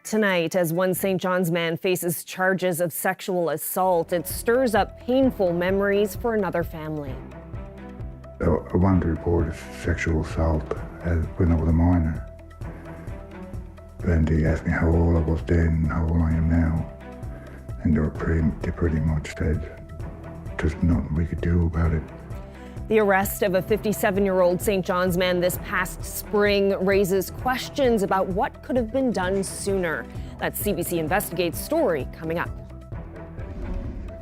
Tonight, as one St. John's man faces charges of sexual assault, it stirs up painful memories for another family. I wanted to report a sexual assault when I was a minor. And they asked me how old I was then and how old I am now. And they pretty much said there's nothing we could do about it. The arrest of a 57-year-old St. John's man this past spring raises questions about what could have been done sooner. That's CBC Investigates story coming up.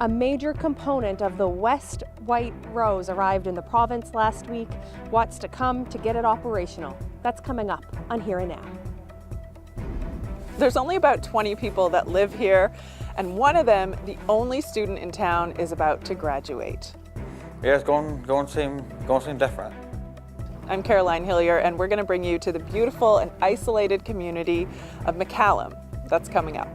A major component of the West White Rose arrived in the province last week. What's to come to get it operational? That's coming up on Here and Now. There's only about 20 people that live here, and one of them, the only student in town, is about to graduate. Yeah, it's going to seem different. I'm Caroline Hillier, and we're going to bring you to the beautiful and isolated community of McCallum. That's coming up.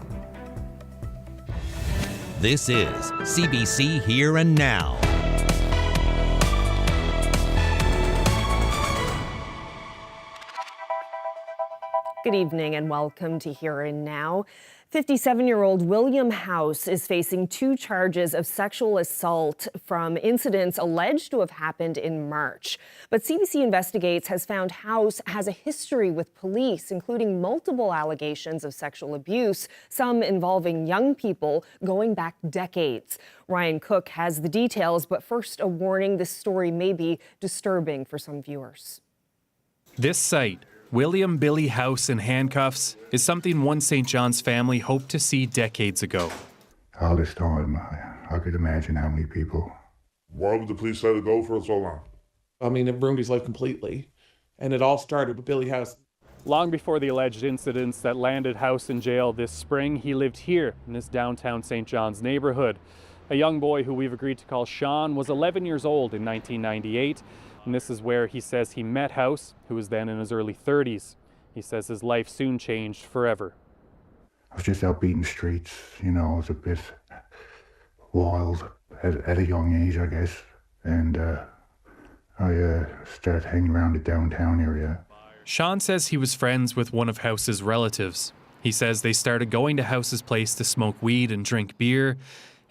This is CBC Here and Now. Good evening and welcome to Here and Now. 57-year-old William House is facing 2 charges of sexual assault from incidents alleged to have happened in March. But CBC Investigates has found House has a history with police, including multiple allegations of sexual abuse, some involving young people going back decades. Ryan Cook has the details, but first a warning, this story may be disturbing for some viewers. This sight, William Billy House in handcuffs, is something one St. John's family hoped to see decades ago. All this time, I could imagine how many people. Why would the police let it go for so long? I mean, it ruined his life completely. And it all started with Billy House. Long before the alleged incidents that landed House in jail this spring, he lived here in this downtown St. John's neighborhood. A young boy who we've agreed to call Sean was 11 years old in 1998. And this is where he says he met House, who was then in his early 30s. He says his life soon changed forever. I was just out beating the streets, you know, I was a bit wild at a young age, I guess. And I started hanging around the downtown area. Sean says he was friends with one of House's relatives. He says they started going to House's place to smoke weed and drink beer.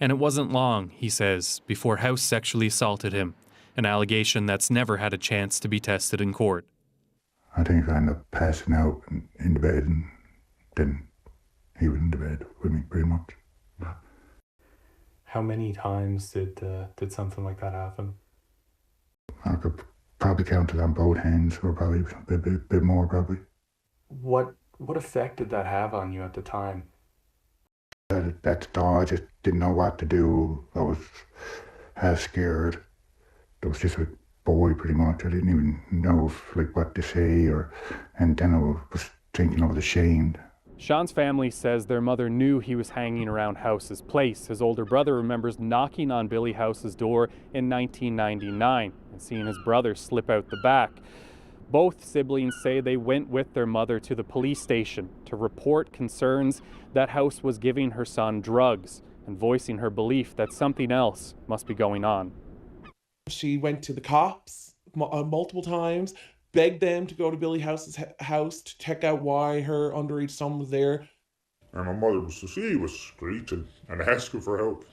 And it wasn't long, he says, before House sexually assaulted him. An allegation that's never had a chance to be tested in court. I think I ended up passing out in the bed, and then he was in the bed with me pretty much. How many times did something like that happen? I could probably count it on both hands, or probably a bit more, probably. What effect did that have on you at the time? At the time, I just didn't know what to do. I was half scared. I was just a boy, pretty much. I didn't even know what to say, and then I was thinking I was ashamed. Sean's family says their mother knew he was hanging around House's place. His older brother remembers knocking on Billy House's door in 1999 and seeing his brother slip out the back. Both siblings say they went with their mother to the police station to report concerns that House was giving her son drugs and voicing her belief that something else must be going on. She went to the cops multiple times, begged them to go to Billy House's house to check out why her underage son was there. And my mother was screeching and asking for help.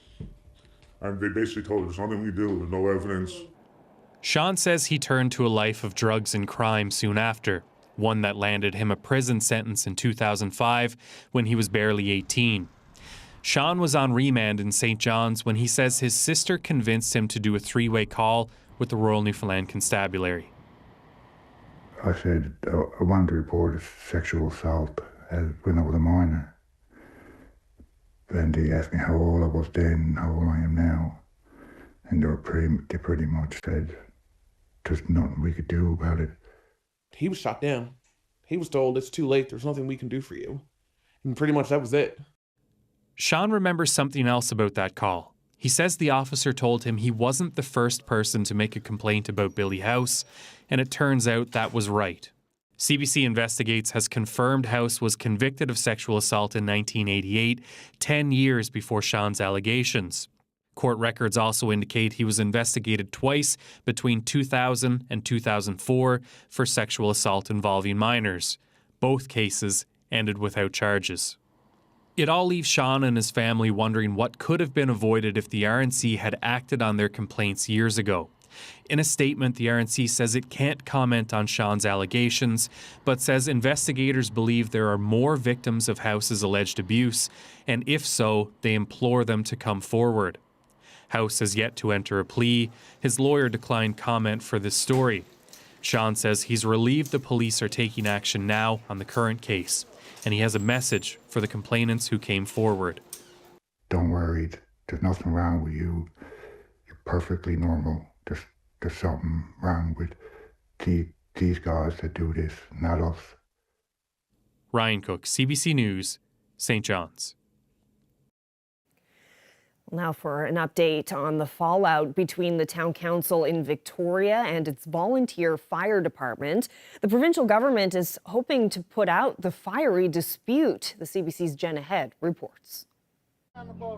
And they basically told her there's nothing we do, there's no evidence. Sean says he turned to a life of drugs and crime soon after, one that landed him a prison sentence in 2005 when he was barely 18. Sean was on remand in St. John's when he says his sister convinced him to do a 3-way call with the Royal Newfoundland Constabulary. I said I wanted to report a sexual assault when I was a minor. And they asked me how old I was then and how old I am now. And they pretty much said there's nothing we could do about it. He was shot down. He was told it's too late, there's nothing we can do for you. And pretty much that was it. Sean remembers something else about that call. He says the officer told him he wasn't the first person to make a complaint about Billy House, and it turns out that was right. CBC Investigates has confirmed House was convicted of sexual assault in 1988, 10 years before Sean's allegations. Court records also indicate he was investigated twice between 2000 and 2004 for sexual assault involving minors. Both cases ended without charges. It all leaves Sean and his family wondering what could have been avoided if the RNC had acted on their complaints years ago. In a statement, the RNC says it can't comment on Sean's allegations, but says investigators believe there are more victims of House's alleged abuse, and if so, they implore them to come forward. House has yet to enter a plea. His lawyer declined comment for this story. Sean says he's relieved the police are taking action now on the current case, and he has a message for the complainants who came forward. Don't worry, there's nothing wrong with you. You're perfectly normal. There's something wrong with these guys that do this, not us. Ryan Cook, CBC News, St. John's. Now for an update on the fallout between the town council in Victoria and its volunteer fire department. The provincial government is hoping to put out the fiery dispute. The CBC's Jenna Head reports.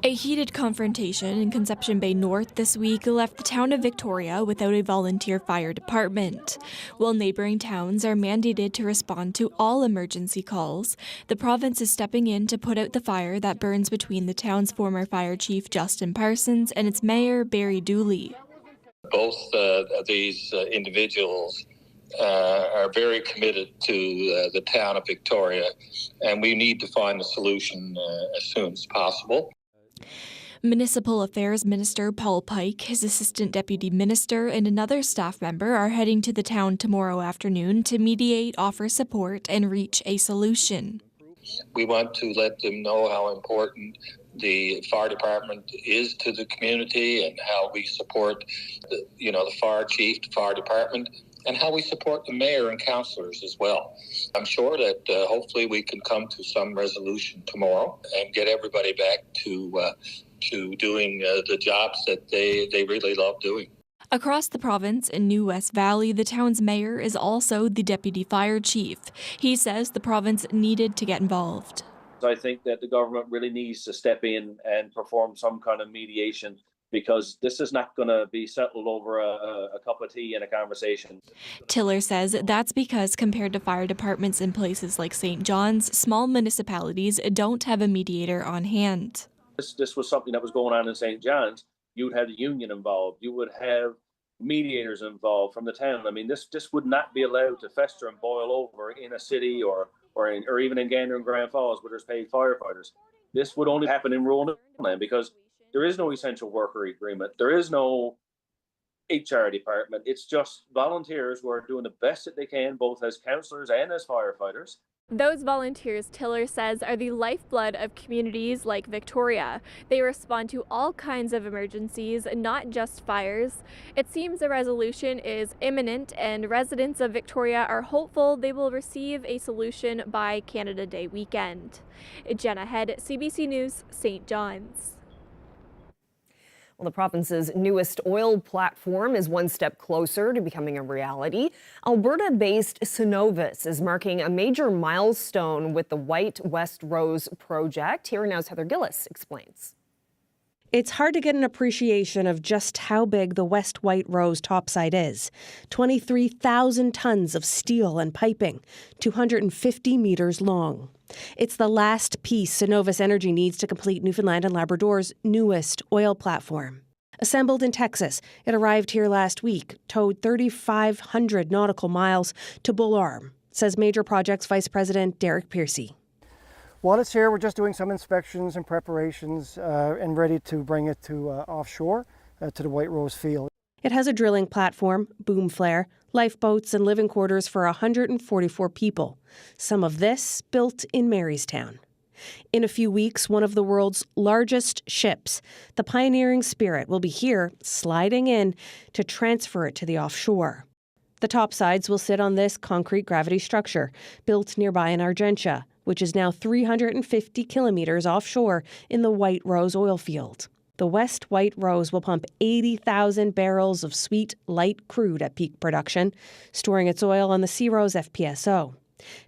A heated confrontation in Conception Bay North this week left the town of Victoria without a volunteer fire department. While neighbouring towns are mandated to respond to all emergency calls, the province is stepping in to put out the fire that burns between the town's former fire chief Justin Parsons and its mayor Barry Dooley. Both of these individuals are very committed to the town of Victoria, and we need to find a solution as soon as possible. Municipal Affairs Minister Paul Pike, his Assistant Deputy Minister, and another staff member are heading to the town tomorrow afternoon to mediate, offer support, and reach a solution. We want to let them know how important the fire department is to the community and how we support the fire chief, the fire department, and how we support the mayor and councillors as well. I'm sure that hopefully we can come to some resolution tomorrow and get everybody back to doing the jobs that they really love doing. Across the province in New West Valley, the town's mayor is also the deputy fire chief. He says the province needed to get involved. I think that the government really needs to step in and perform some kind of mediation, because this is not going to be settled over a cup of tea and a conversation. Tiller says that's because compared to fire departments in places like St. John's, small municipalities don't have a mediator on hand. This was something that was going on in St. John's. You would have the union involved. You would have mediators involved from the town. I mean, this would not be allowed to fester and boil over in a city or even in Gander and Grand Falls where there's paid firefighters. This would only happen in rural Newfoundland because there is no essential worker agreement. There is no HR department. It's just volunteers who are doing the best that they can, both as councillors and as firefighters. Those volunteers, Tiller says, are the lifeblood of communities like Victoria. They respond to all kinds of emergencies, not just fires. It seems a resolution is imminent, and residents of Victoria are hopeful they will receive a solution by Canada Day weekend. Jenna Head, CBC News, St. John's. Well, the province's newest oil platform is one step closer to becoming a reality. Alberta-based Cenovus is marking a major milestone with the White West Rose project. Here Now's Heather Gillis explains. It's hard to get an appreciation of just how big the West White Rose topside is. 23,000 tons of steel and piping, 250 meters long. It's the last piece Cenovus Energy needs to complete Newfoundland and Labrador's newest oil platform. Assembled in Texas, it arrived here last week, towed 3,500 nautical miles to Bull Arm, says Major Projects Vice President Derek Piercy. While it's here, we're just doing some inspections and preparations and ready to bring it to offshore to the White Rose field. It has a drilling platform, boom flare, lifeboats, and living quarters for 144 people. Some of this built in Marystown. In a few weeks, one of the world's largest ships, the Pioneering Spirit, will be here, sliding in to transfer it to the offshore. The topsides will sit on this concrete gravity structure, built nearby in Argentia, which is now 350 kilometers offshore in the White Rose oil field. The West White Rose will pump 80,000 barrels of sweet, light crude at peak production, storing its oil on the Sea Rose FPSO.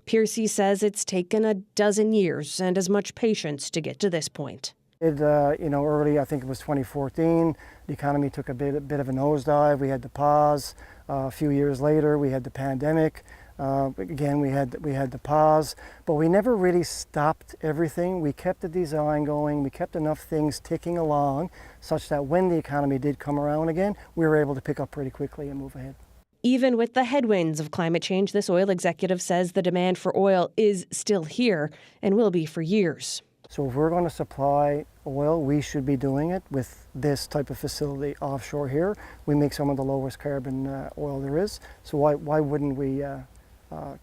Piercy says it's taken a dozen years and as much patience to get to this point. Early, I think it was 2014, the economy took a bit of a nosedive. We had to pause. A few years later, we had the pandemic. Again, we had the pause, but we never really stopped everything. We kept the design going. We kept enough things ticking along such that when the economy did come around again, we were able to pick up pretty quickly and move ahead. Even with the headwinds of climate change, this oil executive says the demand for oil is still here and will be for years. So if we're going to supply oil, we should be doing it with this type of facility offshore here. We make some of the lowest carbon oil there is. So why wouldn't we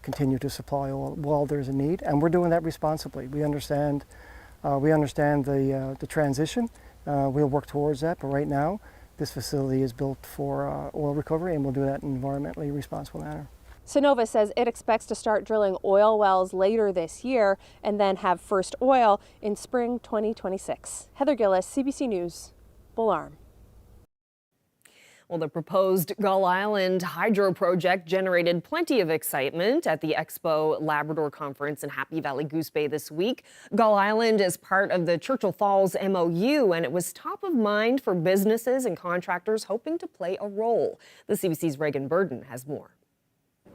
continue to supply oil while there's a need? And we're doing that responsibly. We understand the transition. We'll work towards that. But right now, this facility is built for oil recovery, and we'll do that in an environmentally responsible manner. Cenovus says it expects to start drilling oil wells later this year and then have first oil in spring 2026. Heather Gillis, CBC News, Bull Arm. Well, the proposed Gull Island hydro project generated plenty of excitement at the Expo Labrador conference in Happy Valley Goose Bay this week. Gull Island is part of the Churchill Falls MOU, and it was top of mind for businesses and contractors hoping to play a role. The CBC's Reagan Burden has more.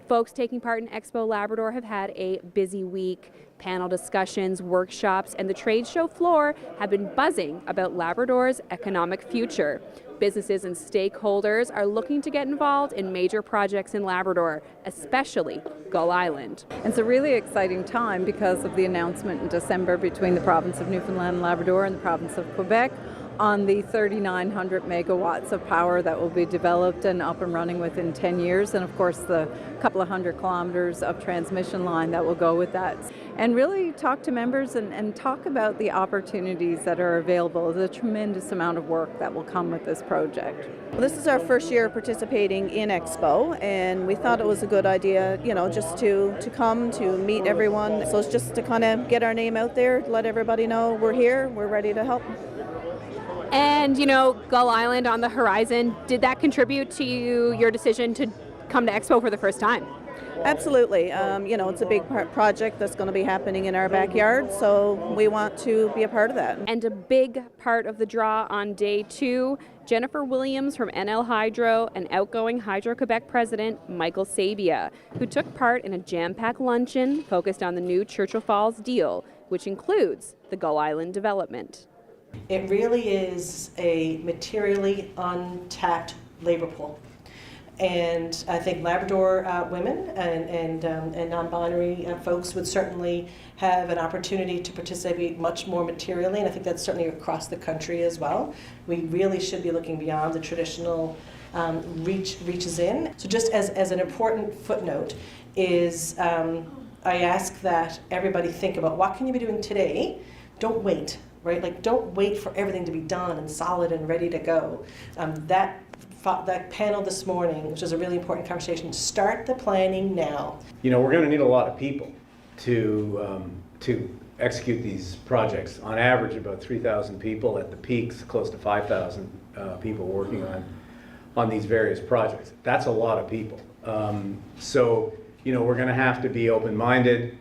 Folks taking part in Expo Labrador have had a busy week. Panel discussions, workshops, and the trade show floor have been buzzing about Labrador's economic future. Businesses and stakeholders are looking to get involved in major projects in Labrador, especially Gull Island. It's a really exciting time because of the announcement in December between the province of Newfoundland and Labrador and the province of Quebec on the 3,900 megawatts of power that will be developed and up and running within 10 years, and of course the couple of hundred kilometers of transmission line that will go with that. And really talk to members and talk about the opportunities that are available. There's a tremendous amount of work that will come with this project. Well, this is our first year participating in Expo, and we thought it was a good idea, just to come to meet everyone. So it's just to kind of get our name out there, let everybody know we're here, we're ready to help. And, Gull Island on the horizon, did that contribute to your decision to come to Expo for the first time? Absolutely. It's a big project that's going to be happening in our backyard, so we want to be a part of that. And a big part of the draw on day 2, Jennifer Williams from NL Hydro and outgoing Hydro-Quebec president Michael Sabia, who took part in a jam-packed luncheon focused on the new Churchill Falls deal, which includes the Gull Island development. It really is a materially untapped labor pool. And I think Labrador women and non-binary folks would certainly have an opportunity to participate much more materially, and I think that's certainly across the country as well. We really should be looking beyond the traditional reaches in. So just as an important footnote is I ask that everybody think about what can you be doing today. Don't wait. Right? Like, don't wait for everything to be done and solid and ready to go. That panel this morning, which was a really important conversation, start the planning now. We're going to need a lot of people to execute these projects. On average, about 3,000 people. At the peaks, close to 5,000 people working on these various projects. That's a lot of people. So, we're going to have to be open-minded.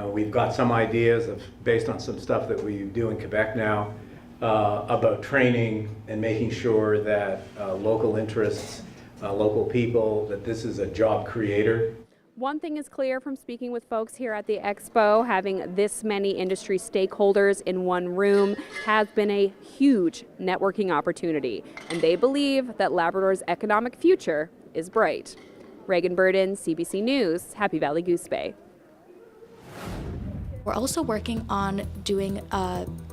We've got some ideas based on some stuff that we do in Quebec now about training and making sure that local interests, local people, that this is a job creator. One thing is clear from speaking with folks here at the Expo, having this many industry stakeholders in one room has been a huge networking opportunity, and they believe that Labrador's economic future is bright. Reagan Burden, CBC News, Happy Valley Goose Bay. We're also working on doing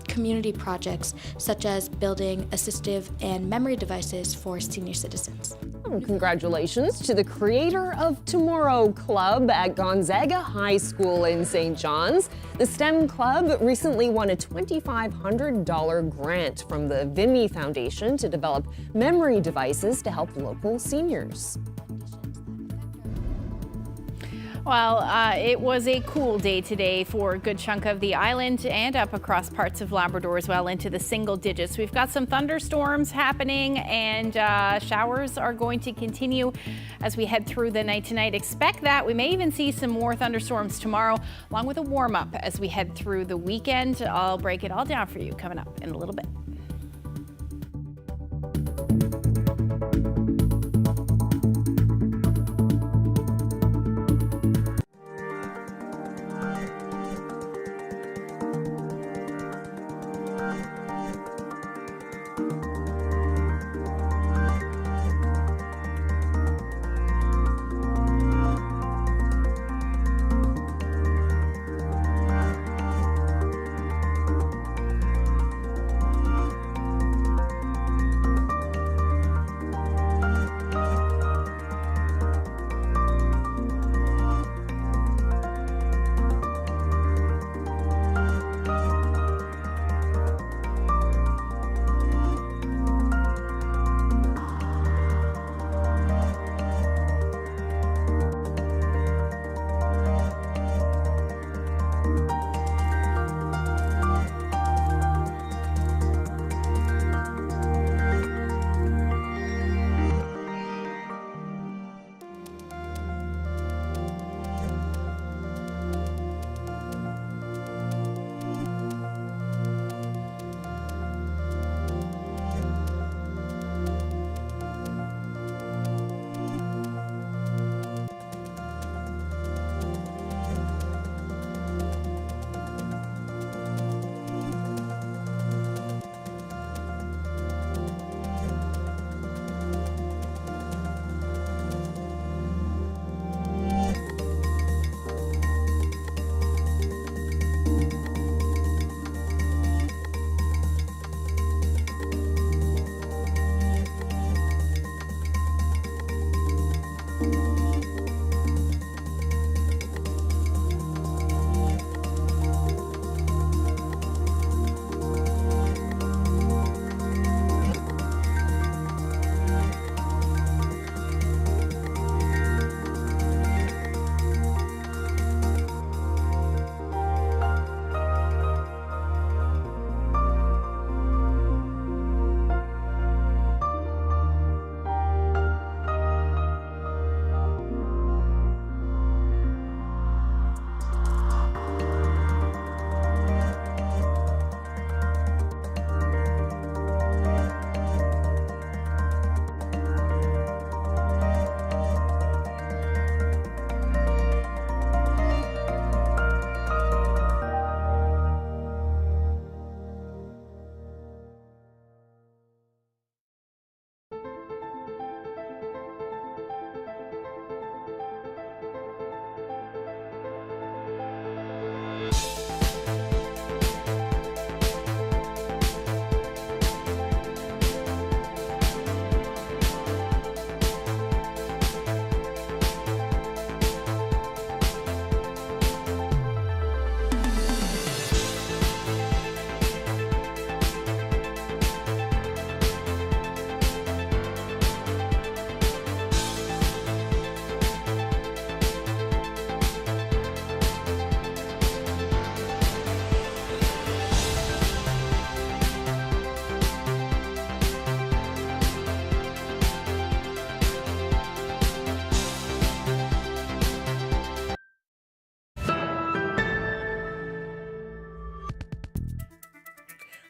community projects, such as building assistive and memory devices for senior citizens. Well, congratulations to the creator of Tomorrow Club at Gonzaga High School in St. John's. The STEM Club recently won a $2,500 grant from the Vimy Foundation to develop memory devices to help local seniors. Well, it was a cool day today for a good chunk of the island and up across parts of Labrador as well into the single digits. We've got some thunderstorms happening, and showers are going to continue as we head through the night tonight. Expect that. We may even see some more thunderstorms tomorrow, along with a warm up as we head through the weekend. I'll break it all down for you coming up in a little bit.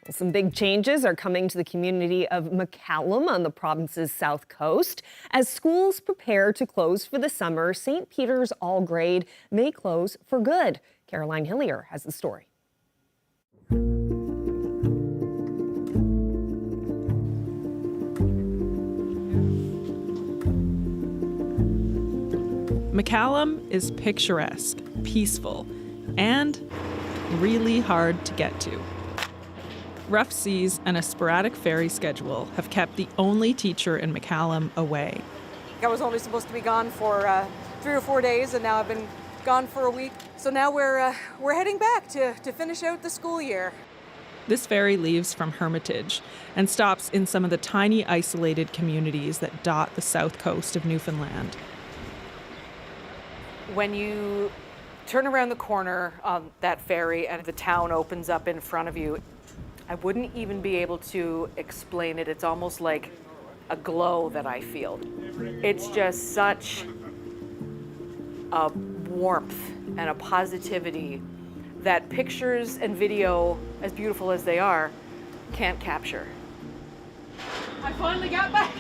Some big changes are coming to the community of McCallum on the province's south coast. As schools prepare to close for the summer, St. Peter's All Grade may close for good. Caroline Hillier has the story. McCallum is picturesque, peaceful, and really hard to get to. Rough seas and a sporadic ferry schedule have kept the only teacher in McCallum away. I was only supposed to be gone for 3 or 4 days, and now I've been gone for a week. So now we're heading back to finish out the school year. This ferry leaves from Hermitage and stops in some of the tiny isolated communities that dot the south coast of Newfoundland. When you turn around the corner on that ferry and the town opens up in front of you, I wouldn't even be able to explain it. It's almost like a glow that I feel. It's just such a warmth and a positivity that pictures and video, as beautiful as they are, can't capture. I finally got back.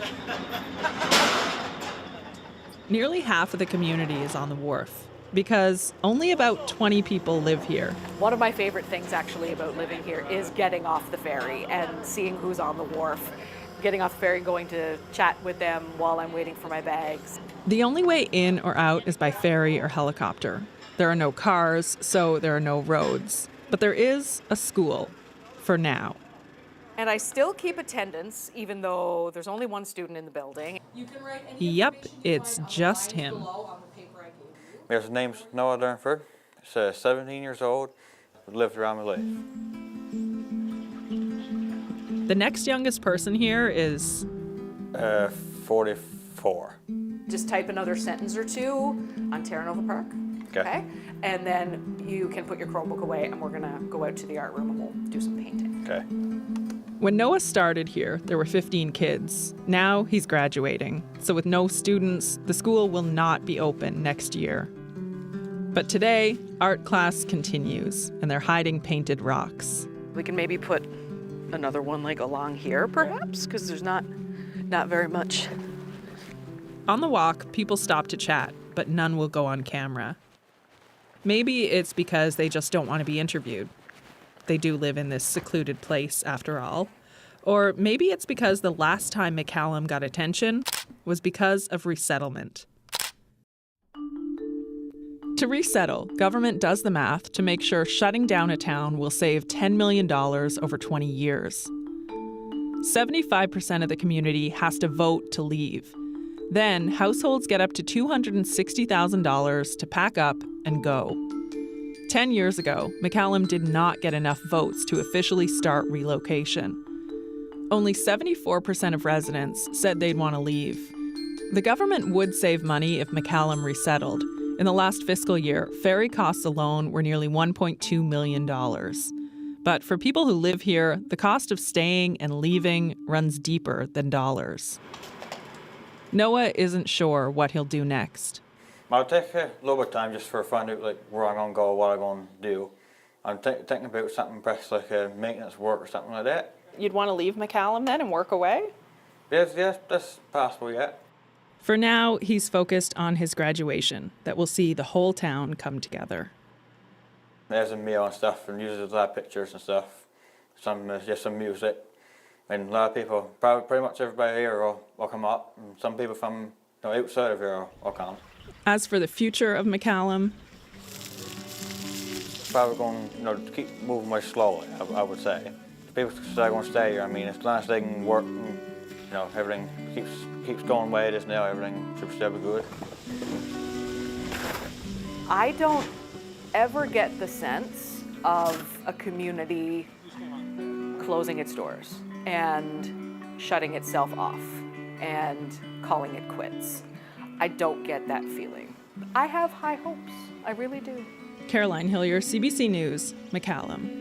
Nearly half of the community is on the wharf because only about 20 people live here. One of my favorite things actually about living here is getting off the ferry and seeing who's on the wharf. Getting off the ferry, going to chat with them while I'm waiting for my bags. The only way in or out is by ferry or helicopter. There are no cars, so there are no roads. But there is a school, for now. And I still keep attendance, even though there's only one student in the building. You can write any Yep, it's just him. His name's Noah Durnford. He's 17 years old. Lived around my life. The next youngest person here is 44. Just type another sentence or two on Terranova Park. Okay. And then you can put your Chromebook away and we're gonna go out to the art room and we'll do some painting. Okay. When Noah started here, there were 15 kids. Now he's graduating. So with no students, the school will not be open next year. But today, art class continues, and they're hiding painted rocks. We can maybe put another one like along here, perhaps, because there's not very much. On the walk, people stop to chat, but none will go on camera. Maybe it's because they just don't want to be interviewed. They do live in this secluded place, after all. Or maybe it's because the last time McCallum got attention was because of resettlement. To resettle, government does the math to make sure shutting down a town will save $10 million over 20 years. 75% of the community has to vote to leave. Then, households get up to $260,000 to pack up and go. 10 years ago, McCallum did not get enough votes to officially start relocation. Only 74% of residents said they'd want to leave. The government would save money if McCallum resettled. In the last fiscal year, ferry costs alone were nearly $1.2 million. But for people who live here, the cost of staying and leaving runs deeper than dollars. Noah isn't sure what he'll do next. I'll take a little bit of time just for find out where I'm going to go, what I'm going to do. I'm thinking about something perhaps like maintenance work or something like that. You'd want to leave McCallum then and work away? Yes, that's possible, yeah. For now, he's focused on his graduation that will see the whole town come together. There's a meal and stuff, and usually there's a lot of pictures and stuff. Some music. And a lot of people, probably pretty much everybody here will come up. And some people from outside of here will come. As for the future of McCallum, probably going to keep moving more slowly, I would say. People are going to stay here. I mean, as long as they can work and everything keeps going the way it is now, everything should still be good. I don't ever get the sense of a community closing its doors and shutting itself off and calling it quits. I don't get that feeling. I have high hopes. I really do. Caroline Hillier, CBC News, McCallum.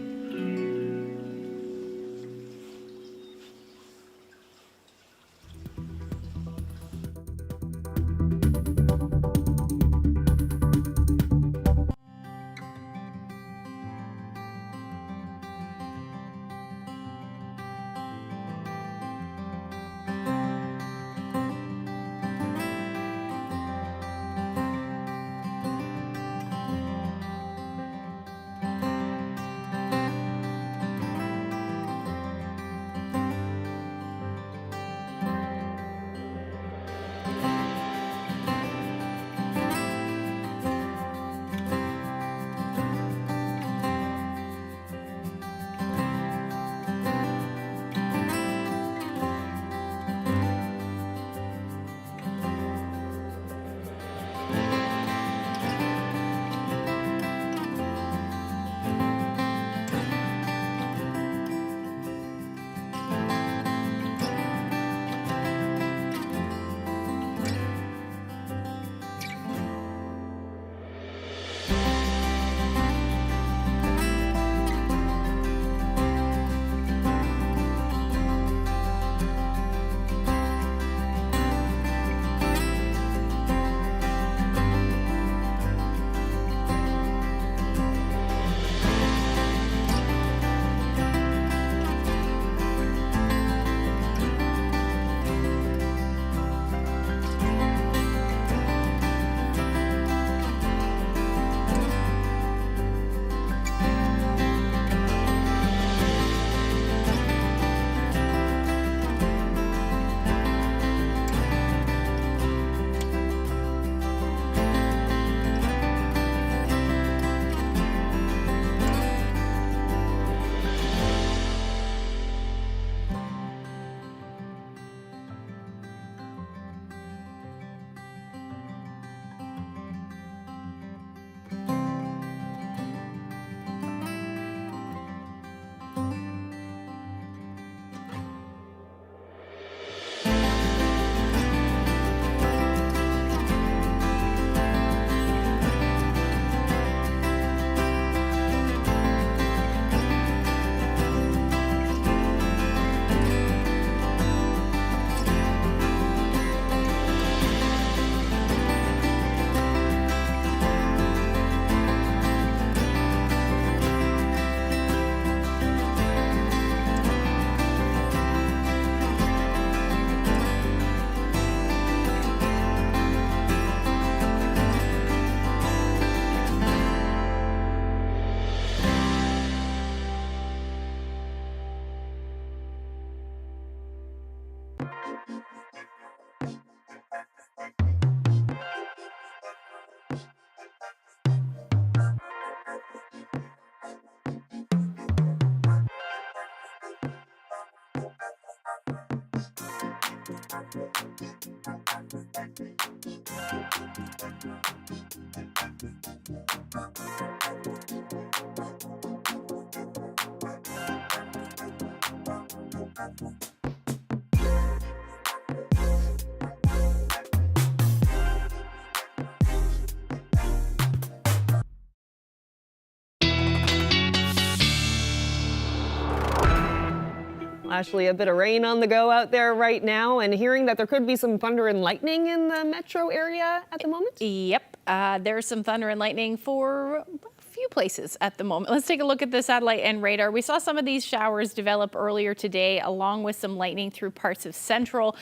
Ashley, a bit of rain on the go out there right now, and hearing that there could be some thunder and lightning in the metro area at the moment? Yep, there's some thunder and lightning for a few places at the moment. Let's take a look at the satellite and radar. We saw some of these showers develop earlier today, along with some lightning through parts of central,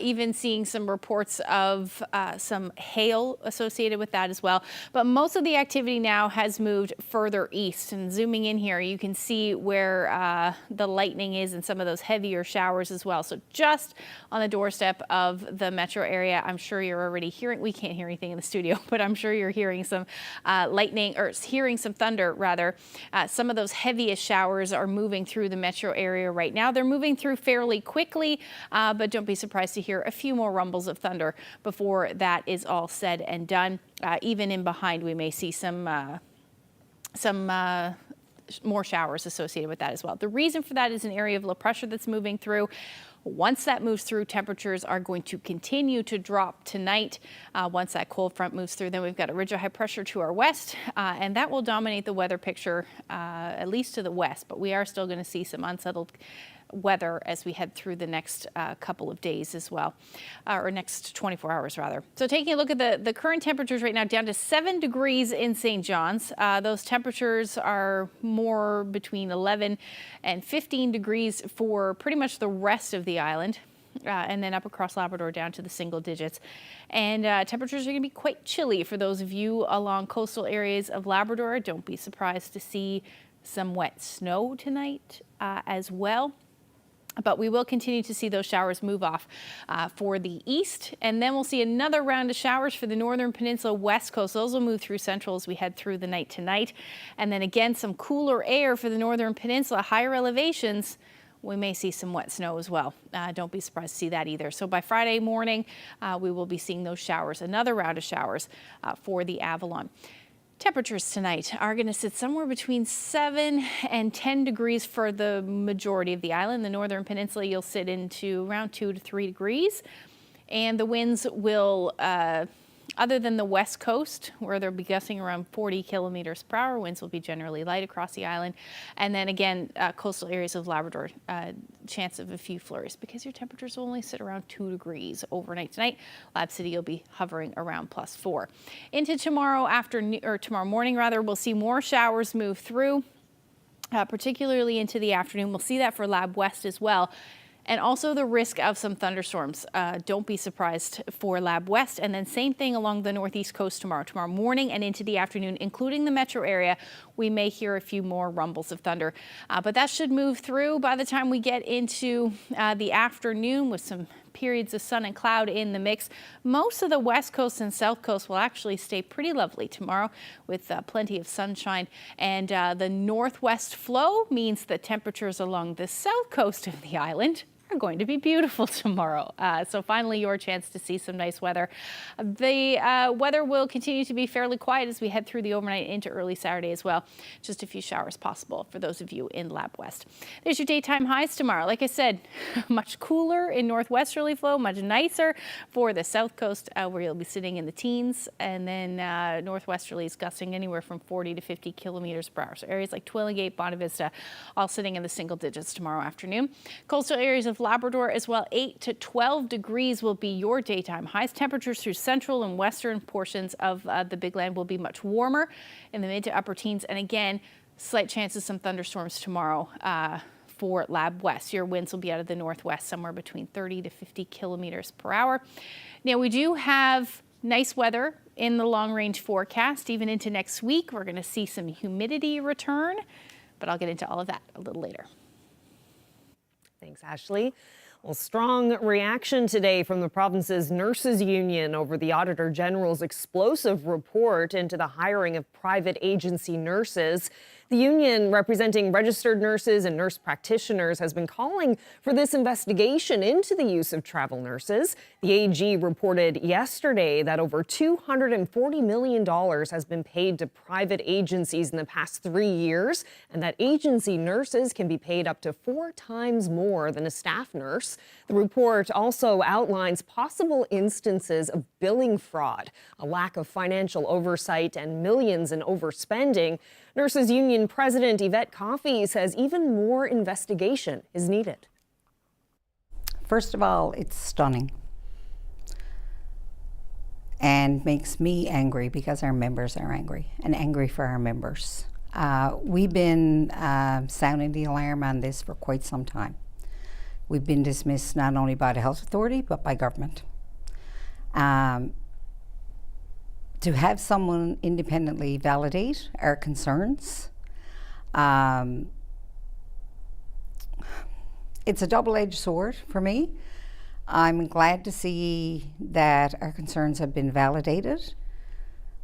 even seeing some reports of some hail associated with that as well. But most of the activity now has moved further east. And zooming in here, you can see where the lightning is and some of those heavier showers as well. So just on the doorstep of the metro area, I'm sure you're already hearing, we can't hear anything in the studio, but I'm sure you're hearing some lightning, or hearing some thunder rather. Some of those heaviest showers are moving through the metro area right now. They're moving through fairly quickly, but don't be surprised to hear a few more rumbles of thunder before that is all said and done. Even in behind, we may see some more showers associated with that as well. The reason for that is an area of low pressure that's moving through. Once that moves through, temperatures are going to continue to drop tonight. Once that cold front moves through, then we've got a ridge of high pressure to our west, and that will dominate the weather picture, at least to the west. But we are still going to see some unsettled weather as we head through the next couple of days as well, or next 24 hours rather. So taking a look at the current temperatures right now, down to 7 degrees in St. John's. Those temperatures are more between 11 and 15 degrees for pretty much the rest of the island. And then up across Labrador down to the single digits. And temperatures are going to be quite chilly for those of you along coastal areas of Labrador. Don't be surprised to see some wet snow tonight as well. But we will continue to see those showers move off for the east. And then we'll see another round of showers for the northern peninsula west coast. Those will move through central as we head through the night tonight. And then again, some cooler air for the northern peninsula, higher elevations. We may see some wet snow as well. Don't be surprised to see that either. So by Friday morning, we will be seeing those showers, another round of showers for the Avalon. Temperatures tonight are going to sit somewhere between 7 and 10 degrees for the majority of the island. The northern peninsula, you'll sit into around 2 to 3 degrees. And the winds will, other than the west coast, where they'll be gusting around 40 kilometers per hour, winds will be generally light across the island. And then again, coastal areas of Labrador, chance of a few flurries because your temperatures will only sit around 2 degrees overnight tonight. Lab City will be hovering around +4. Into tomorrow afternoon, or tomorrow morning rather, we'll see more showers move through, particularly into the afternoon. We'll see that for Lab West as well. And also the risk of some thunderstorms. Don't be surprised for Lab West. And then same thing along the northeast coast tomorrow. Tomorrow morning and into the afternoon, including the metro area, we may hear a few more rumbles of thunder. But that should move through by the time we get into the afternoon with some periods of sun and cloud in the mix. Most of the west coast and south coast will actually stay pretty lovely tomorrow with plenty of sunshine. And the northwest flow means that temperatures along the south coast of the island are going to be beautiful tomorrow. So finally, your chance to see some nice weather. The weather will continue to be fairly quiet as we head through the overnight into early Saturday as well. Just a few showers possible for those of you in Lab West. There's your daytime highs tomorrow. Like I said, much cooler in northwesterly flow, much nicer for the south coast where you'll be sitting in the teens, and then northwesterlies gusting anywhere from 40 to 50 kilometers per hour. So areas like Twillingate, Bonavista, all sitting in the single digits tomorrow afternoon. Coastal areas of Labrador as well, 8 to 12 degrees will be your daytime highs. Temperatures through central and western portions of the Big Land will be much warmer in the mid to upper teens. And again, slight chances of some thunderstorms tomorrow for Lab West. Your winds will be out of the northwest, somewhere between 30 to 50 kilometers per hour. Now, we do have nice weather in the long range forecast. Even into next week, we're going to see some humidity return, but I'll get into all of that a little later. Thanks, Ashley. Well, strong reaction today from the province's nurses union over the Auditor General's explosive report into the hiring of private agency nurses. The union representing registered nurses and nurse practitioners has been calling for this investigation into the use of travel nurses. The AG reported yesterday that over $240 million has been paid to private agencies in the past 3 years, and that agency nurses can be paid up to 4 times more than a staff nurse. The report also outlines possible instances of billing fraud, a lack of financial oversight, and millions in overspending. Nurses Union President Yvette Coffey says even more investigation is needed. First of all, it's stunning and makes me angry because our members are angry, and angry for our members. We've been sounding the alarm on this for quite some time. We've been dismissed not only by the health authority but by government. To have someone independently validate our concerns, it's a double-edged sword for me. I'm glad to see that our concerns have been validated,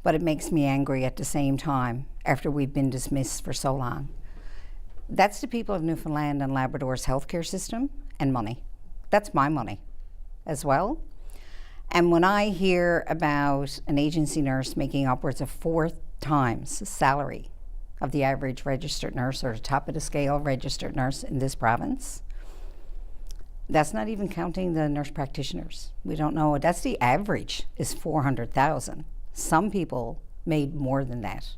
but it makes me angry at the same time after we've been dismissed for so long. That's the people of Newfoundland and Labrador's healthcare system and money. That's my money as well. And when I hear about an agency nurse making upwards of 4 times the salary of the average registered nurse or the top of the scale registered nurse in this province, that's not even counting the nurse practitioners. We don't know. That's the average is $400,000. Some people made more than that.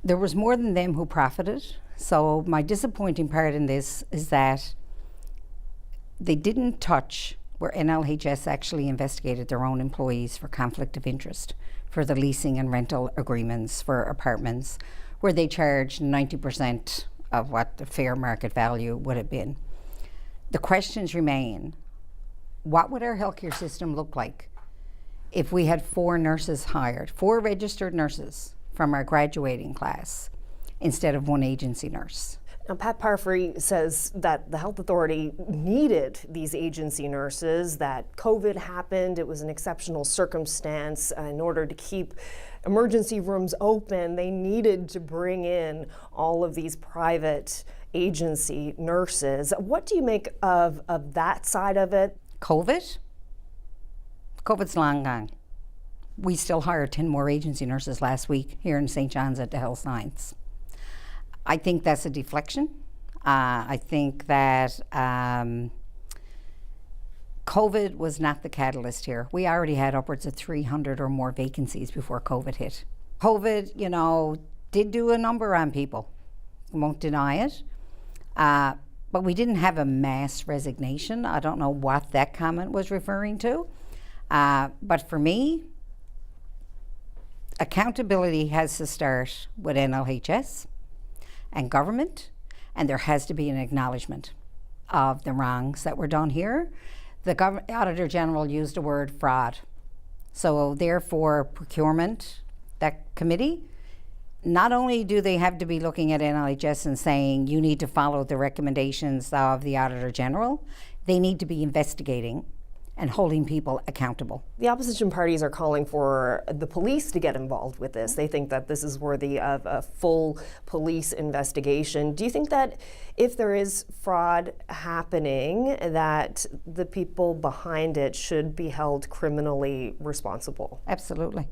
There was more than them who profited. So my disappointing part in this is that they didn't touch where NLHS actually investigated their own employees for conflict of interest, for the leasing and rental agreements for apartments, where they charged 90% of what the fair market value would have been. The questions remain, what would our healthcare system look like if we had 4 nurses hired, 4 registered nurses from our graduating class, instead of 1 agency nurse? Now, Pat Parfrey says that the health authority needed these agency nurses, that COVID happened, it was an exceptional circumstance. In order to keep emergency rooms open, they needed to bring in all of these private agency nurses. What do you make of that side of it? COVID's long gone. We still hired 10 more agency nurses last week here in St. John's at the Health Science. I think that's a deflection. I think that COVID was not the catalyst here. We already had upwards of 300 or more vacancies before COVID hit. COVID, did do a number on people. Won't deny it. But we didn't have a mass resignation. I don't know what that comment was referring to. But for me, accountability has to start with NLHS and government, and there has to be an acknowledgement of the wrongs that were done here. The Auditor General used the word fraud. So therefore, procurement, that committee, not only do they have to be looking at NLHS and saying you need to follow the recommendations of the Auditor General, they need to be investigating and holding people accountable. The opposition parties are calling for the police to get involved with this. They think that this is worthy of a full police investigation. Do you think that if there is fraud happening, that the people behind it should be held criminally responsible? Absolutely.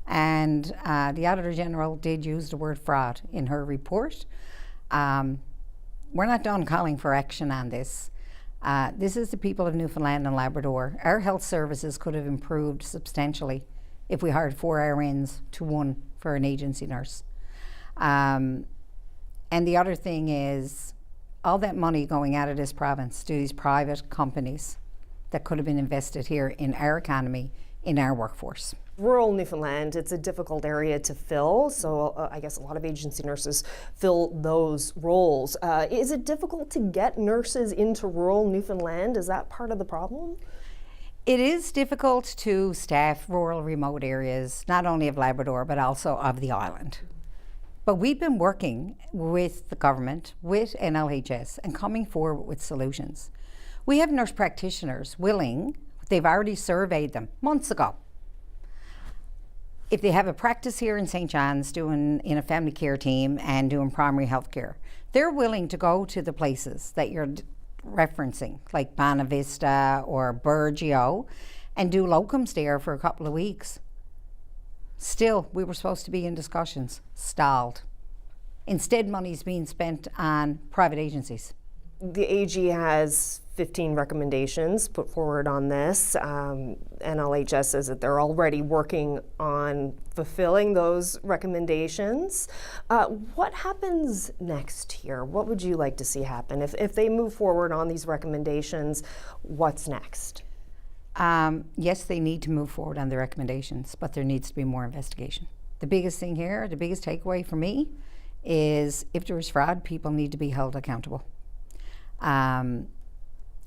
And the Auditor General did use the word fraud in her report. We're not done calling for action on this. This is the people of Newfoundland and Labrador. Our health services could have improved substantially if we hired 4 RNs to 1 for an agency nurse. And the other thing is, all that money going out of this province to these private companies that could have been invested here in our economy, in our workforce. Rural Newfoundland, it's a difficult area to fill, so I guess a lot of agency nurses fill those roles. Is it difficult to get nurses into rural Newfoundland? Is that part of the problem? It is difficult to staff rural remote areas, not only of Labrador, but also of the island. But we've been working with the government, with NLHS, and coming forward with solutions. We have nurse practitioners willing, they've already surveyed them months ago. if they have a practice here in St. John's doing in a family care team and doing primary health care, they're willing to go to the places that you're referencing, like Bonavista or Burgeo, and do locums there for a couple of weeks. Still, we were supposed to be in discussions, stalled. Instead, money's being spent on private agencies. The AG has 15 recommendations put forward on this. NLHS says that they're already working on fulfilling those recommendations. What happens next here? What would you like to see happen? If they move forward on these recommendations, what's next? Yes, they need to move forward on the recommendations, but there needs to be more investigation. The biggest thing here, the biggest takeaway for me, is if there is fraud, people need to be held accountable. And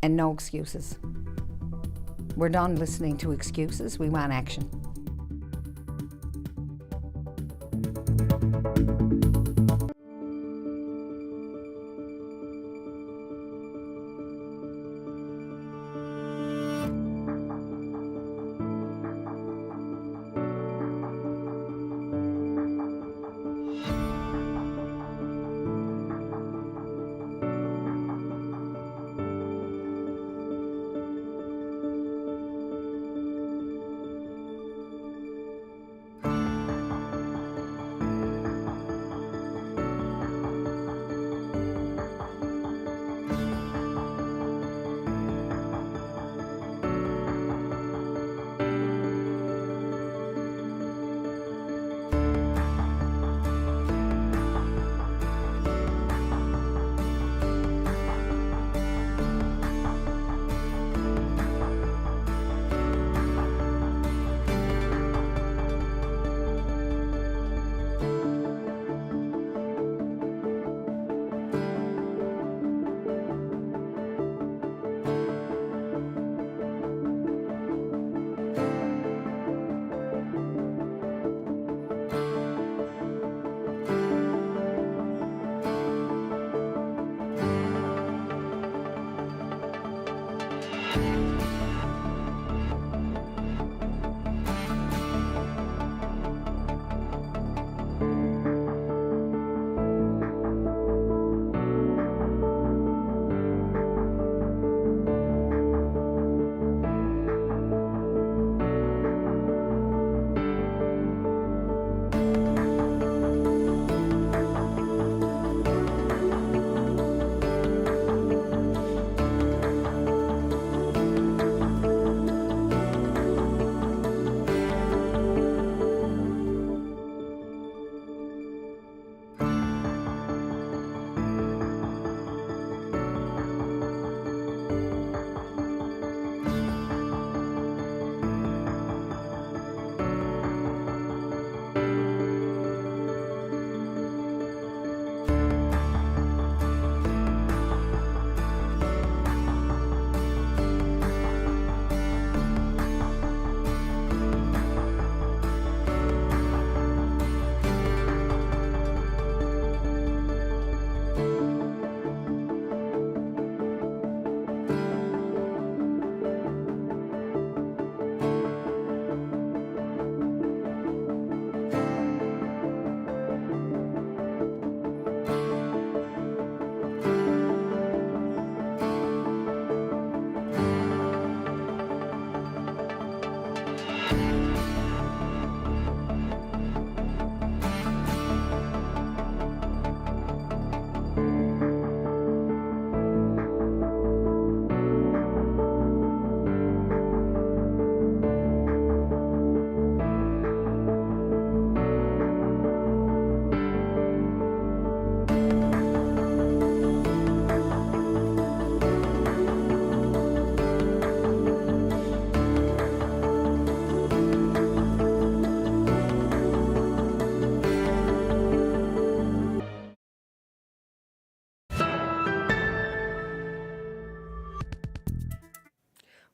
no excuses. We're done listening to excuses. We want action.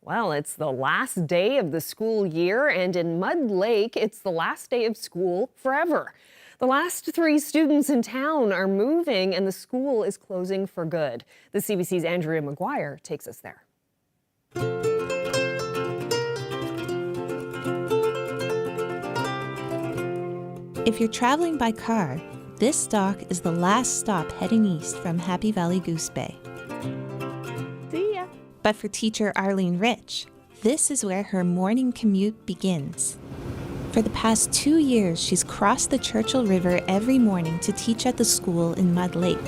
Well, it's the last day of the school year, and in Mud Lake, it's the last day of school forever. The last 3 students in town are moving, and the school is closing for good. The CBC's Andrea McGuire takes us there. If you're traveling by car, this dock is the last stop heading east from Happy Valley Goose Bay. See ya. But for teacher Arlene Rich, this is where her morning commute begins. For the past 2 years, she's crossed the Churchill River every morning to teach at the school in Mud Lake.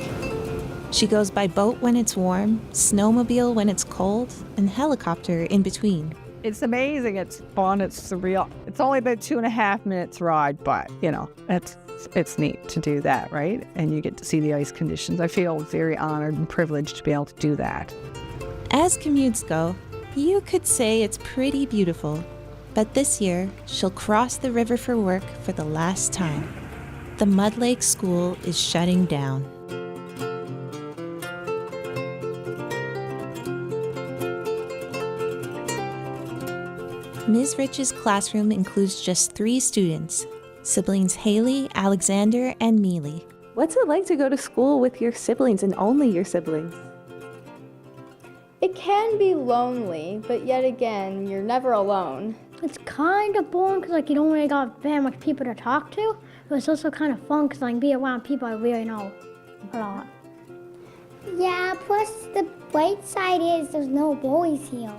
She goes by boat when it's warm, snowmobile when it's cold, and helicopter in between. It's amazing, it's fun, it's surreal. It's only about 2.5 minutes ride, but it's neat to do that, right? And you get to see the ice conditions. I feel very honored and privileged to be able to do that. As commutes go, you could say it's pretty beautiful. But this year, she'll cross the river for work for the last time. The Mud Lake School is shutting down. Ms. Rich's classroom includes just 3 students, siblings Haley, Alexander, and Mealy. What's it like to go to school with your siblings and only your siblings? It can be lonely, but yet again, you're never alone. It's kind of boring because you don't really got very much people to talk to, but it's also kind of fun because I can be around people I really know a lot. Yeah, plus the bright side is there's no bullies here.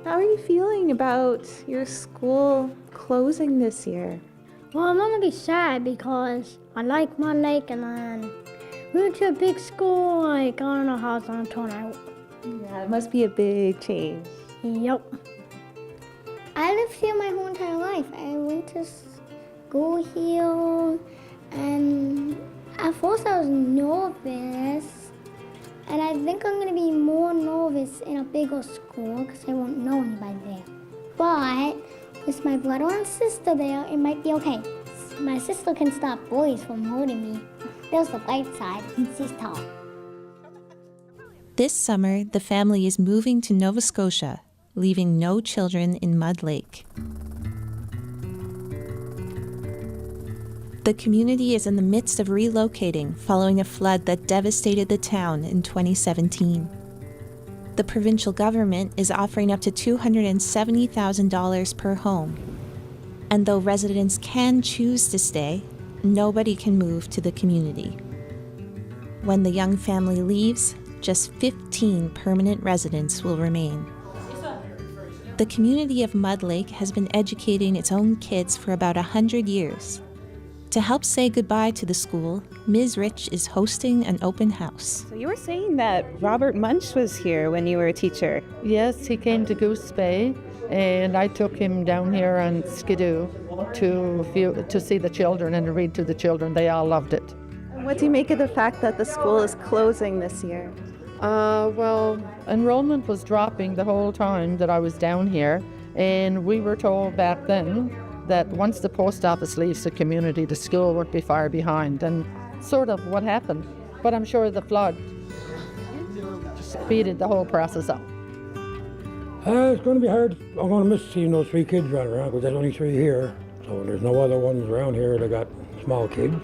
How are you feeling about your school closing this year? Well, I'm gonna be sad because I like Mud Lake and then moving to a big school, I don't know how it's gonna turn out. Yeah, it must be a big change. Yep. I lived here my whole entire life. I went to school here, and at first I was nervous, and I think I'm gonna be more nervous in a bigger school because I won't know anybody there. But with my brother and sister there, it might be okay. My sister can stop bullies from hurting me. There's the bright side, and she's tall. This summer, the family is moving to Nova Scotia, leaving no children in Mud Lake. The community is in the midst of relocating following a flood that devastated the town in 2017. The provincial government is offering up to $270,000 per home. And though residents can choose to stay, nobody can move to the community. When the young family leaves, just 15 permanent residents will remain. The community of Mud Lake has been educating its own kids for about 100 years. To help say goodbye to the school, Ms. Rich is hosting an open house. So you were saying that Robert Munch was here when you were a teacher. Yes, he came to Goose Bay, and I took him down here on Skidoo to see the children and to read to the children. They all loved it. What do you make of the fact that the school is closing this year? Well, enrollment was dropping the whole time that I was down here, and we were told back then that once the post office leaves the community, the school won't be far behind, and sort of what happened. But I'm sure the flood speeded the whole process up. It's going to be hard. I'm going to miss seeing those 3 kids running around because there's only 3 here, so there's no other ones around here that got small kids.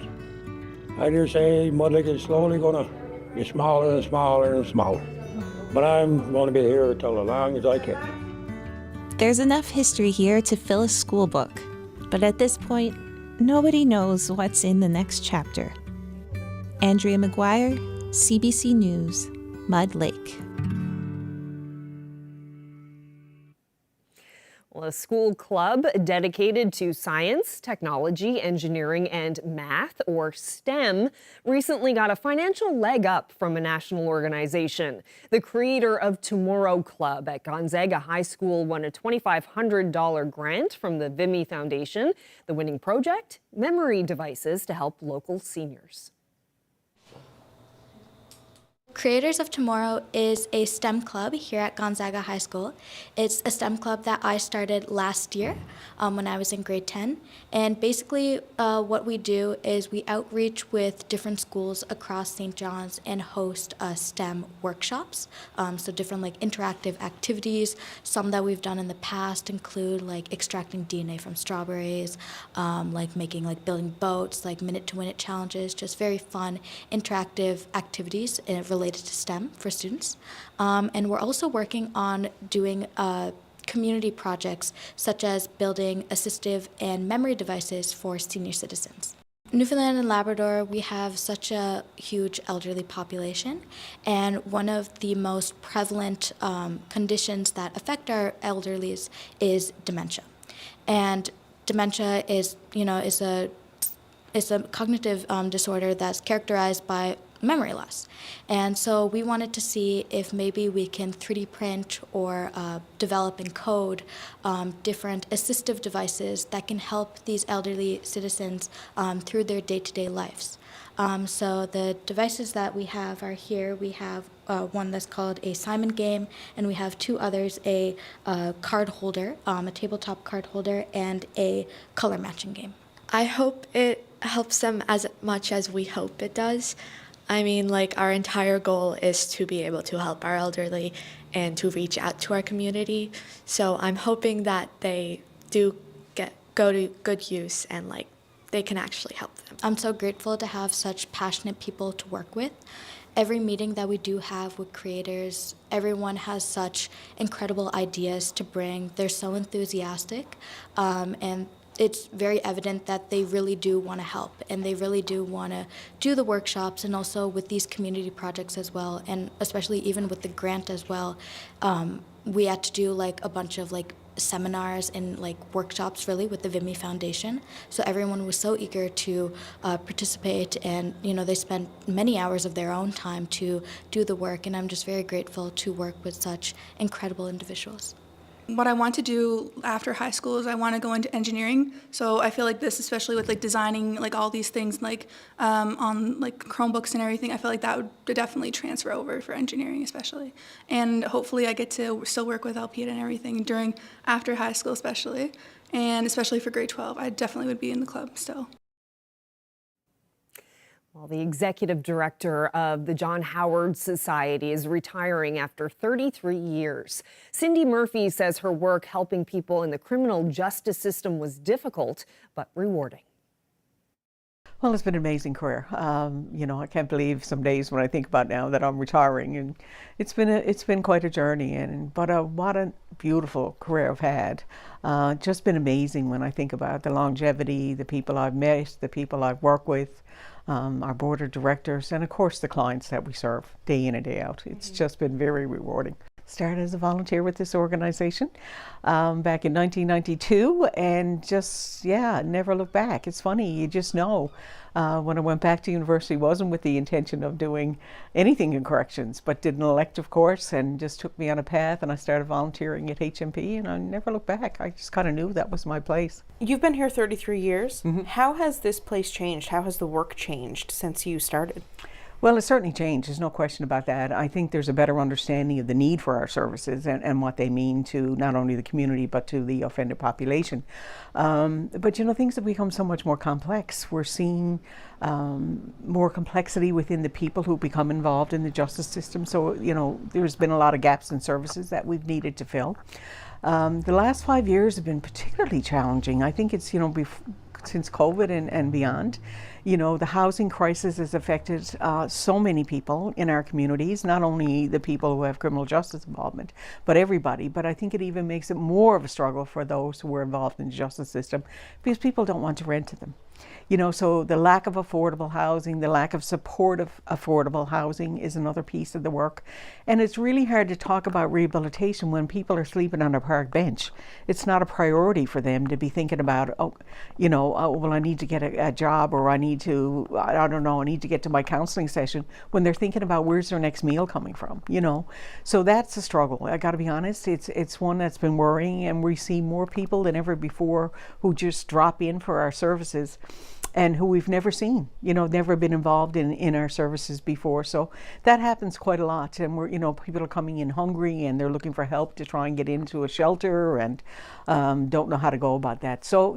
I dare say Mud Lake is slowly going to get smaller and smaller and smaller. But I'm going to be here till as long as I can. There's enough history here to fill a school book, but at this point, nobody knows what's in the next chapter. Andrea McGuire, CBC News, Mud Lake. Well, a school club dedicated to science, technology, engineering, and math, or STEM, recently got a financial leg up from a national organization. The creator of Tomorrow Club at Gonzaga High School won a $2,500 grant from the Vimy Foundation. The winning project, memory devices to help local seniors. Creators of Tomorrow is a STEM club here at Gonzaga High School. It's a STEM club that I started last year when I was in grade 10. And basically what we do is we outreach with different schools across St. John's and host STEM workshops. So different interactive activities. Some that we've done in the past include extracting DNA from strawberries, making building boats, minute-to-minute challenges, just very fun interactive activities related to STEM for students. And we're also working on doing community projects such as building assistive and memory devices for senior citizens. Newfoundland and Labrador, we have such a huge elderly population, and one of the most prevalent conditions that affect our elderlies is dementia. And dementia is a cognitive disorder that's characterized by memory loss. And so we wanted to see if maybe we can 3D print or develop and code different assistive devices that can help these elderly citizens through their day-to-day lives. So the devices that we have are here. We have one that's called a Simon game, and we have two others, a card holder, a tabletop card holder, and a color matching game. I hope it helps them as much as we hope it does. I mean, like, our entire goal is to be able to help our elderly and to reach out to our community. So I'm hoping that they do go to good use and, like, they can actually help them. I'm so grateful to have such passionate people to work with. Every meeting that we do have with creators, everyone has such incredible ideas to bring. They're so enthusiastic, and it's very evident that they really do want to help, and they really do want to do the workshops, and also with these community projects as well, and especially even with the grant as well. We had to do like a bunch of like seminars and like workshops really with the Vimy Foundation. So everyone was so eager to participate, and they spent many hours of their own time to do the work, and I'm just very grateful to work with such incredible individuals. What I want to do after high school is I want to go into engineering. So I feel like this, especially with like designing like all these things like on like Chromebooks and everything, I feel like that would definitely transfer over for engineering especially. And hopefully I get to still work with Alpeda and everything after high school especially. And especially for grade 12, I definitely would be in the club still. Well, the executive director of the John Howard Society is retiring after 33 years. Cindy Murphy says her work helping people in the criminal justice system was difficult but rewarding. Well, it's been an amazing career. I can't believe some days when I think about now that I'm retiring, and it's been quite a journey. But what a beautiful career I've had. Just been amazing when I think about the longevity, the people I've met, the people I've worked with. Our board of directors, and of course the clients that we serve day in and day out. It's just been very rewarding. Started as a volunteer with this organization back in 1992, and just, never looked back. It's funny, you just know. When I went back to university, wasn't with the intention of doing anything in corrections, but did an elective course and just took me on a path, and I started volunteering at HMP, and I never looked back. I just kind of knew that was my place. You've been here 33 years. Mm-hmm. How has this place changed? How has the work changed since you started? Well, it's certainly changed. There's no question about that. I think there's a better understanding of the need for our services and what they mean to not only the community but to the offender population. But things have become so much more complex. We're seeing more complexity within the people who become involved in the justice system. So, there's been a lot of gaps in services that we've needed to fill. The last 5 years have been particularly challenging. I think it's, since COVID and beyond. The housing crisis has affected so many people in our communities, not only the people who have criminal justice involvement, but everybody. But I think it even makes it more of a struggle for those who are involved in the justice system because people don't want to rent to them. So the lack of affordable housing, the lack of supportive affordable housing is another piece of the work. And it's really hard to talk about rehabilitation when people are sleeping on a park bench. It's not a priority for them to be thinking about, I need to get a job, or I need to get to my counseling session, when they're thinking about where's their next meal coming from, So that's a struggle. I got to be honest, it's one that's been worrying, and we see more people than ever before who just drop in for our services and who we've never seen, never been involved in our services before. So that happens quite a lot. And people are coming in hungry, and they're looking for help to try and get into a shelter, and don't know how to go about that. So,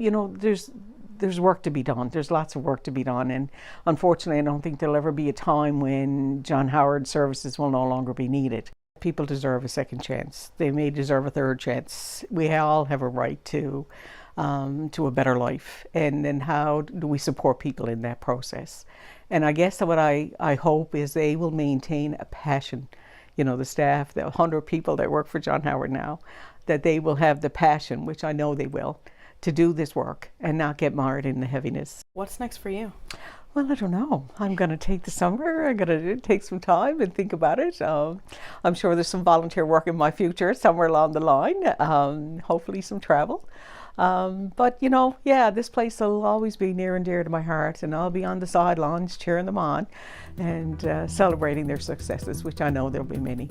there's work to be done. There's lots of work to be done. And unfortunately, I don't think there'll ever be a time when John Howard services will no longer be needed. People deserve a second chance. They may deserve a third chance. We all have a right to a better life, and then how do we support people in that process? And I guess what I hope is they will maintain a passion, the staff, the 100 people that work for John Howard now, that they will have the passion, which I know they will, to do this work and not get marred in the heaviness. What's next for you? Well, I don't know. I'm going to take the summer. I'm going to take some time and think about it. I'm sure there's some volunteer work in my future somewhere along the line. Hopefully some travel. But, you know, yeah, this place will always be near and dear to my heart, and I'll be on the sidelines cheering them on and celebrating their successes, which I know there'll be many.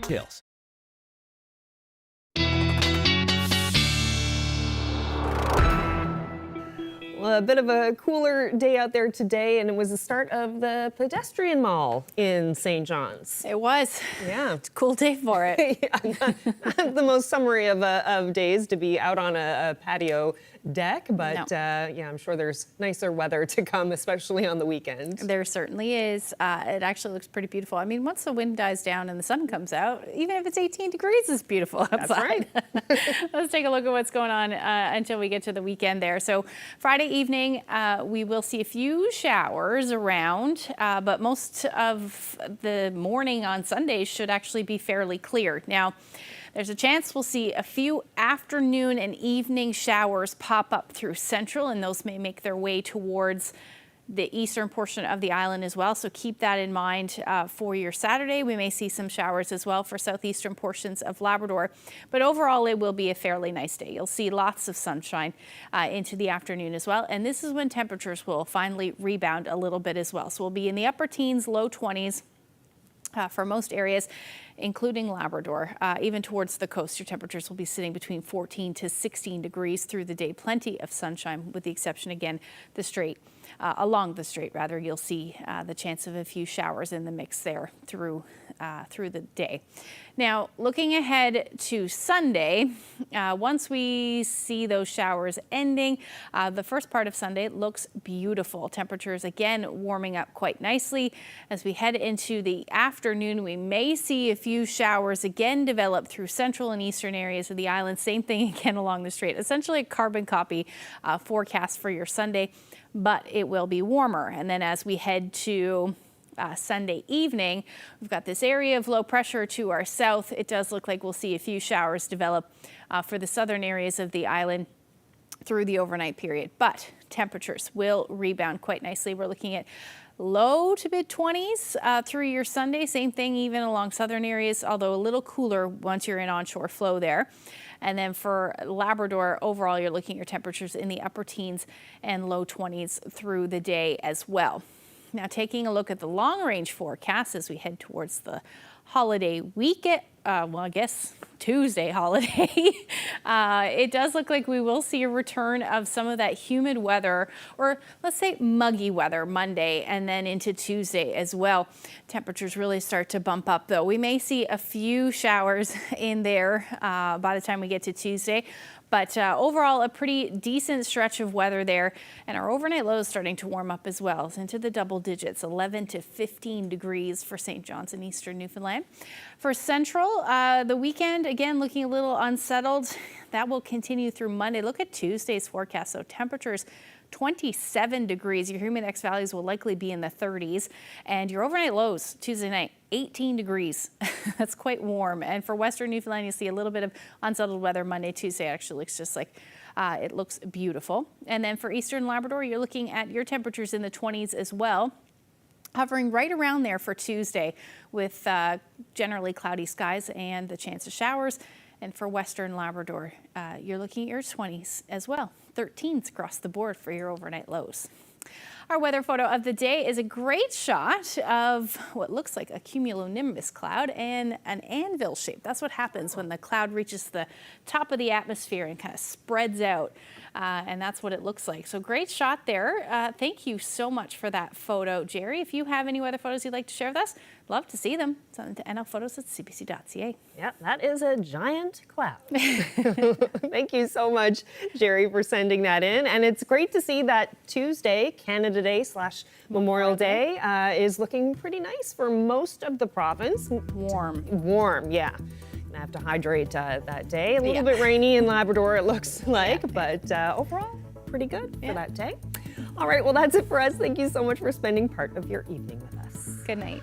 Details. A bit of a cooler day out there today, and it was the start of the pedestrian mall in St. John's. It was. Yeah. It's a cool day for it. Yeah, not the most summery of days to be out on a patio deck, but yeah, I'm sure there's nicer weather to come, especially on the weekend. There certainly is. It actually looks pretty beautiful. I mean, once the wind dies down and the sun comes out, even if it's 18 degrees, it's beautiful outside. That's right. Let's take a look at what's going on until we get to the weekend there. So Friday evening, we will see a few showers around, but most of the morning on Sunday should actually be fairly clear. Now, there's a chance we'll see a few afternoon and evening showers pop up through central, and those may make their way towards the eastern portion of the island as well. So keep that in mind for your Saturday. We may see some showers as well for southeastern portions of Labrador. But overall, it will be a fairly nice day. You'll see lots of sunshine into the afternoon as well. And this is when temperatures will finally rebound a little bit as well. So we'll be in the upper teens, low 20s. For most areas, including Labrador, even towards the coast, your temperatures will be sitting between 14 to 16 degrees through the day. Plenty of sunshine, with the exception, again, the strait. Along the strait, rather, you'll see the chance of a few showers in the mix there through the day. Now, looking ahead to Sunday, once we see those showers ending, the first part of Sunday looks beautiful. Temperatures, again, warming up quite nicely. As we head into the afternoon, we may see a few showers again develop through central and eastern areas of the island. Same thing again along the strait. Essentially a carbon copy forecast for your Sunday, but it will be warmer. And then as we head to Sunday evening, we've got this area of low pressure to our south. It does look like we'll see a few showers develop for the southern areas of the island through the overnight period, but temperatures will rebound quite nicely. We're looking at low to mid 20s through your Sunday. Same thing even along southern areas, although a little cooler once you're in onshore flow there. And then for Labrador, overall, you're looking at your temperatures in the upper teens and low 20s through the day as well. Now, taking a look at the long-range forecast as we head towards the holiday weekend, well, I guess Tuesday holiday, it does look like we will see a return of some of that humid weather, or let's say muggy weather, Monday and then into Tuesday as well. Temperatures really start to bump up, though. We may see a few showers in there by the time we get to Tuesday. But overall, a pretty decent stretch of weather there. And our overnight lows starting to warm up as well, into the double digits, 11 to 15 degrees for St. John's in eastern Newfoundland. For Central, the weekend, again, looking a little unsettled. That will continue through Monday. Look at Tuesday's forecast. So temperatures 27 degrees. Your humidex values will likely be in the 30s. And your overnight lows Tuesday night, 18 degrees. That's quite warm. And for Western Newfoundland, you see a little bit of unsettled weather Monday, Tuesday. Actually looks just like it looks beautiful. And then for Eastern Labrador, you're looking at your temperatures in the 20s as well, hovering right around there for Tuesday with generally cloudy skies and the chance of showers. And for Western Labrador, you're looking at your 20s as well. 13s across the board for your overnight lows. Our weather photo of the day is a great shot of what looks like a cumulonimbus cloud and an anvil shape. That's what happens when the cloud reaches the top of the atmosphere and kind of spreads out. And that's what it looks like. So great shot there. Thank you so much for that photo, Jerry. If you have any weather photos you'd like to share with us, love to see them. Send them to nlphotos@cbc.ca. Yeah, that is a giant cloud. Thank you so much, Jerry, for sending that in. And it's great to see that Tuesday, Canada Day / Memorial Day, is looking pretty nice for most of the province. Warm, yeah. I have to hydrate that day. A little bit rainy in Labrador, it looks like, but overall, pretty good for that day. All right, well, that's it for us. Thank you so much for spending part of your evening with us. Good night.